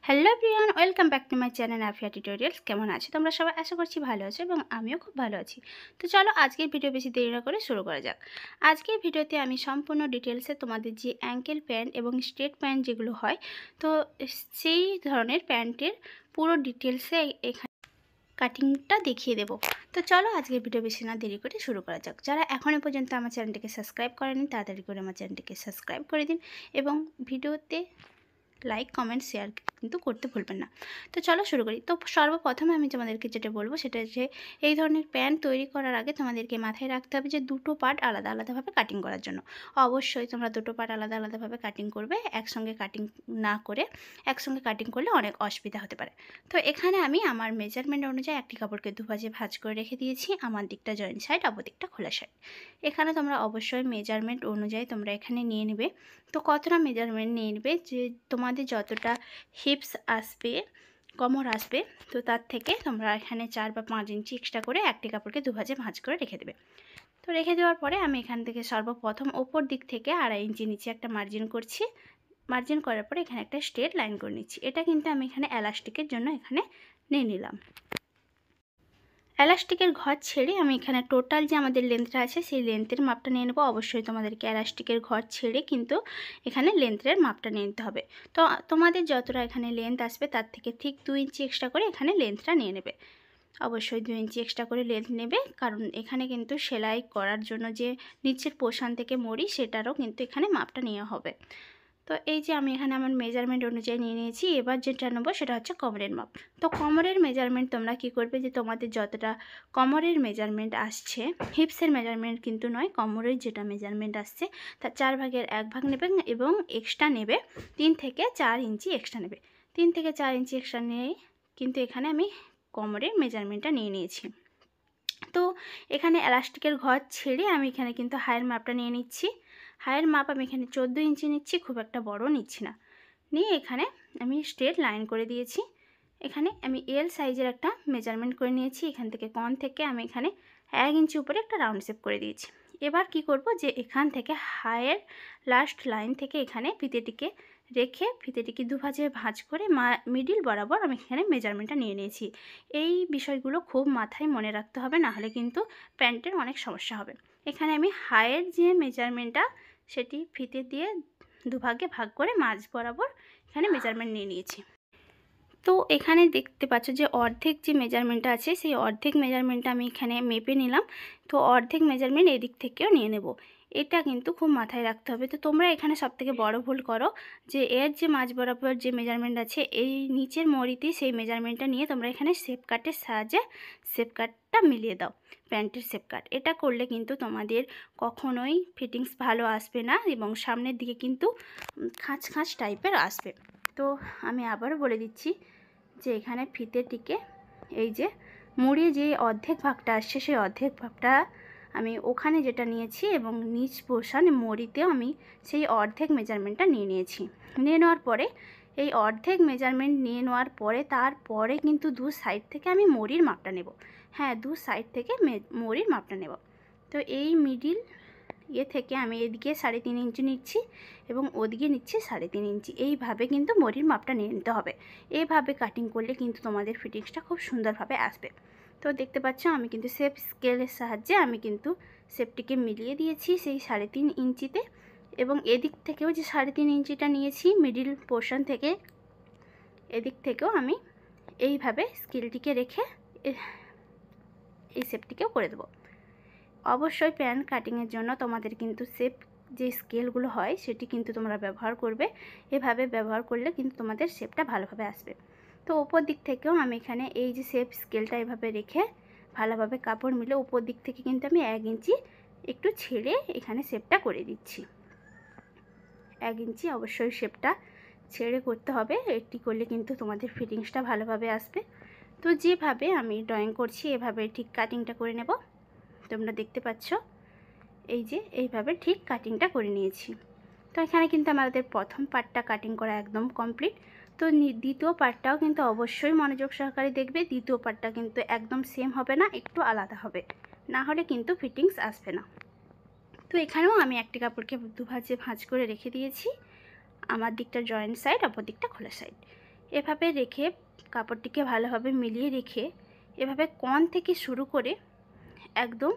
Hello everyone, welcome back to my channel Afia tutorials. কেমন আছো তোমরা সবাই? আশা করছি ভালো আছো এবং আমিও খুব ভালো আছি। তো চলো আজকের ভিডিও বেশি দেরি না করে শুরু করা যাক। আজকের ভিডিওতে আমি সম্পূর্ণ ডিটেলসে তোমাদের যে অ্যাঙ্কেল প্যান্ট এবং স্ট্রেট প্যান্ট যেগুলো হয়, তো সেই ধরনের প্যান্টের পুরো ডিটেলসে এখানে কাটিংটা দেখিয়ে দেবো। তো চলো আজকের ভিডিও বেশি না দেরি করে শুরু করা যাক। যারা এখনও পর্যন্ত আমার চ্যানেলটিকে সাবস্ক্রাইব করেনি তাড়াতাড়ি করে আমার চ্যানেলটিকে সাবস্ক্রাইব করে দিন এবং ভিডিওতে লাইক কমেন্ট শেয়ার কিন্তু করতে ভুলবেন না। তো চলো শুরু করি। তো সর্বপ্রথমে আমি তোমাদেরকে যেটা বলবো সেটা হচ্ছে, এই ধরনের প্যান্ট তৈরি করার আগে তোমাদেরকে মাথায় রাখতে হবে যে দুটো পার্ট আলাদা আলাদাভাবে কাটিং করার জন্য অবশ্যই তোমরা দুটো পার্ট আলাদা আলাদাভাবে কাটিং করবে। একসঙ্গে কাটিং না করে একসঙ্গে কাটিং করলে অনেক অসুবিধা হতে পারে। তো এখানে আমি আমার মেজারমেন্ট অনুযায়ী একটি কাপড়কে দুভাজে ভাঁজ করে রেখে দিয়েছি। আমার দিকটা জয়েন্ট সাইড, অপর দিকটা খোলা সাইড। এখানে তোমরা অবশ্যই মেজারমেন্ট অনুযায়ী তোমরা এখানে নিয়ে নেবে। তো কতটা মেজারমেন্ট নিয়ে নেবে, যে তোমাদের যতটা হিপস আসবে, কোমর আসবে, তো তার থেকে তোমরা এখানে 4 বা 5 ইঞ্চি এক্সট্রা করে একটি কাপড়কে দুভাজে ভাঁজ করে রেখে দেবে। তো রেখে দেওয়ার পরে আমি এখান থেকে সর্বপ্রথম ওপর দিক থেকে 2.5 ইঞ্চি নিচে একটা মার্জিন করছি। মার্জিন করার পরে এখানে একটা স্ট্রেট লাইন করে নিচ্ছি। এটা কিন্তু আমি এখানে এলাস্টিকের জন্য এখানে নিয়ে নিলাম। এলাস্টিকের ঘর ছেড়ে আমি এখানে টোটাল যে আমাদের লেন্থটা আছে সেই লেন্থের মাপটা নিয়ে নেবো। অবশ্যই তোমাদেরকে এলাস্টিকের ঘর ছেড়ে কিন্তু এখানে লেন্থের মাপটা নিয়ে নিতে হবে। তো তোমাদের যতটা এখানে লেন্থ আসবে তার থেকে ঠিক 2 ইঞ্চি এক্সট্রা করে এখানে লেন্থটা নিয়ে নেবে। অবশ্যই 2 ইঞ্চি এক্সট্রা করে লেন্থ নেবে, কারণ এখানে কিন্তু সেলাই করার জন্য যে নিচের পোর্শন থেকে মরি সেটারও কিন্তু এখানে মাপটা নেওয়া হবে। তো এই যে আমি এখানে আমার মেজারমেন্ট অনুযায়ী নিয়ে নিয়েছি। এবার যেটা নেবো সেটা হচ্ছে কোমরের মাপ। তো কোমরের মেজারমেন্ট তোমরা কি করবে, যে তোমাদের যতটা কোমরের মেজারমেন্ট আসছে, হিপসের মেজারমেন্ট কিন্তু নয়, কোমরের যেটা মেজারমেন্ট আসছে তার 4 ভাগের 1 ভাগ নেবে এবং এক্সট্রা নেবে 3 থেকে 4 ইঞ্চি এক্সট্রা নেবে। 3 থেকে 4 ইঞ্চি এক্সট্রা নিয়ে কিন্তু এখানে আমি কোমরের মেজারমেন্টটা নিয়ে নিয়েছি। তো এখানে এলাস্টিকের ঘর ছেড়ে আমি এখানে কিন্তু হায়ের মাপটা নিয়ে নিচ্ছি। হায়ের মাপ আমি এখানে 14 ইঞ্চি নিচ্ছি, খুব একটা বড় নিচ্ছি না। নিয়ে এখানে আমি স্ট্রেট লাইন করে দিয়েছি। এখানে আমি এল সাইজের একটা মেজারমেন্ট করে নিয়েছি। এখান থেকে কন থেকে আমি এখানে 1 ইঞ্চি উপরে একটা রাউন্ড শেপ করে দিয়েছি। এবার কি করব, যে এখান থেকে হায়ের লাস্ট লাইন থেকে এখানে ফিতেটিকে রেখে ফিতেটিকে দুভাজে ভাঁজ করে মিডিল বরাবর আমি এখানে মেজারমেন্টটা নিয়ে নিয়েছি। এই বিষয়গুলো খুব মাথায় মনে রাখতে হবে, না হলে কিন্তু প্যান্টের অনেক সমস্যা হবে। এখানে আমি হায়ের যে মেজারমেন্টটা সেটি ফিতে দিয়ে দুভাগে ভাগ করে মাঝ বরাবর এখানে মেজারমেন্ট নিয়ে নিয়েছি। তো এখানে দেখতে পাচ্ছ যে অর্ধেক যে মেজারমেন্টটা আছে সেই অর্ধেক মেজারমেন্টটা আমি এখানে মেপে নিলাম। তো অর্ধেক মেজারমেন্ট এদিক থেকেও নিয়ে নেব, এটা কিন্তু খুব মাথায় রাখতে হবে। তো তোমরা এখানে সবথেকে বড় ভুল করো, যে এর যে মাঝ বরাবর যে মেজারমেন্ট আছে এই নিচের মরিতে সেই মেজারমেন্টটা নিয়ে তোমরা এখানে শেপ কাটের সাহায্যে শেপ কাটটা মিলিয়ে দাও, প্যান্টের শেপ কাট। এটা করলে কিন্তু তোমাদের কখনোই ফিটিংস ভালো আসবে না এবং সামনের দিকে কিন্তু খাঁচ খাঁচ টাইপের আসবে। তো আমি আবারও বলে দিচ্ছি যে এখানে ফিতেটিকে এই যে মুড়িয়ে যে অর্ধেক ভাগটা আসছে সেই অর্ধেক ভাগটা আমি ওখানে যেটা নিয়েছি এবং নিচ পোর্শন মরিতেও আমি সেই অর্ধেক মেজারমেন্টটা নিয়ে নিয়েছি। নিয়ে নেওয়ার পরে এই অর্ধেক মেজারমেন্ট নিয়ে নেওয়ার পরে তারপরে কিন্তু দু সাইড থেকে আমি মরির মাপটা নেব। হ্যাঁ, দু সাইড থেকে মরির মাপটা নেব। তো এই মিডিল থেকে আমি এদিকে 3.5 ইঞ্চি নিচ্ছি এবং ওদিকে নিচ্ছি 3.5 ইঞ্চি। এইভাবে কিন্তু মরির মাপটা নিয়ে নিতে হবে। এইভাবে কাটিং করলে কিন্তু তোমাদের ফিটিংসটা খুব সুন্দরভাবে আসবে। তো দেখতে পাচ্ছ আমি কিন্তু শেপ স্কেলের সাহায্যে আমি কিন্তু শেপটিকে মিলিয়ে দিয়েছি সেই 3.5 ইঞ্চিতে, এবং এদিক থেকেও যে 3.5 ইঞ্চিটা নিয়েছি মিডিল পোর্শন থেকে, এদিক থেকেও আমি এইভাবে স্কেলটিকে রেখে এই শেপটিকেও করে দেবো। অবশ্যই প্যান্ট কাটিংয়ের জন্য তোমাদের কিন্তু শেপ যে স্কেলগুলো হয় সেটি কিন্তু তোমরা ব্যবহার করবে। এভাবে ব্যবহার করলে কিন্তু তোমাদের শেপটা ভালোভাবে আসবে। তো ওপর দিক থেকেও আমি এখানে এই যে শেপ স্কেলটা এভাবে রেখে ভালোভাবে কাপড় মিলে ওপর দিক থেকে কিন্তু আমি 1 ইঞ্চি একটু ছেড়ে এখানে শেপটা করে দিচ্ছি। 1 ইঞ্চি অবশ্যই শেপটা ছেড়ে করতে হবে, এটি করলে কিন্তু তোমাদের ফিটিংসটা ভালোভাবে আসবে। তো যেভাবে আমি ড্রয়িং করছি এভাবে ঠিক কাটিংটা করে নেব। তোমরা দেখতে পাচ্ছ এই যে এইভাবে ঠিক কাটিংটা করে নিয়েছি। তো এখানে কিন্তু আমাদের প্রথম পার্টটা কাটিং করা একদম কমপ্লিট। তো দ্বিতীয় পার্টটাও কিন্তু অবশ্যই মনোযোগ সহকারে দেখবে। দ্বিতীয় পার্টটা কিন্তু একদম সেম হবে না, একটু আলাদা হবে, না হলে কিন্তু ফিটিংস আসবে না। তো এখানেও আমি একটি কাপড়কে দুভাজে ভাঁজ করে রেখে দিয়েছি। আমার দিকটা জয়েন্ট সাইড, অপর দিকটা খোলা সাইড। এভাবে রেখে কাপড়টিকে ভালোভাবে মিলিয়ে রেখে এভাবে কোণ থেকে শুরু করে একদম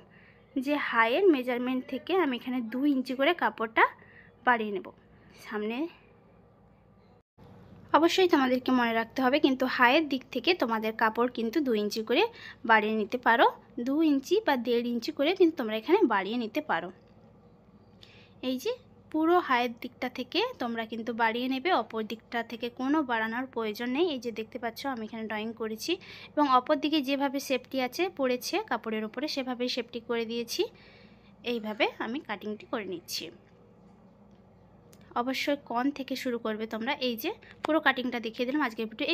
যে হাইয়ের মেজারমেন্ট থেকে আমি এখানে 2 ইঞ্চি করে কাপড়টা বাড়িয়ে নেব। সামনে অবশ্যই তোমাদেরকে মনে রাখতে হবে কিন্তু হাইয়ের দিক থেকে তোমাদের কাপড় কিন্তু 2 ইঞ্চি করে বাড়িয়ে নিতে পারো। 2 ইঞ্চি বা 1.5 ইঞ্চি করে কিন্তু তোমরা এখানে বাড়িয়ে নিতে পারো। এই যে পুরো হাইয়ের দিকটা থেকে তোমরা কিন্তু বাড়িয়ে নেবে, অপর দিকটা থেকে কোনো বাড়ানোর প্রয়োজন নেই। এই যে দেখতে পাচ্ছ আমি এখানে ড্রয়িং করেছি এবং অপর দিকে যেভাবে শেপটি আছে পড়েছে কাপড়ের উপরে সেভাবেই শেপটি করে দিয়েছি। এইভাবে আমি কাটিংটি করে নিচ্ছি। অবশ্যই কোণ থেকে শুরু করবে তোমরা। এই যে পুরো কাটিংটা দেখিয়ে দিলাম আজকের ভিডিও।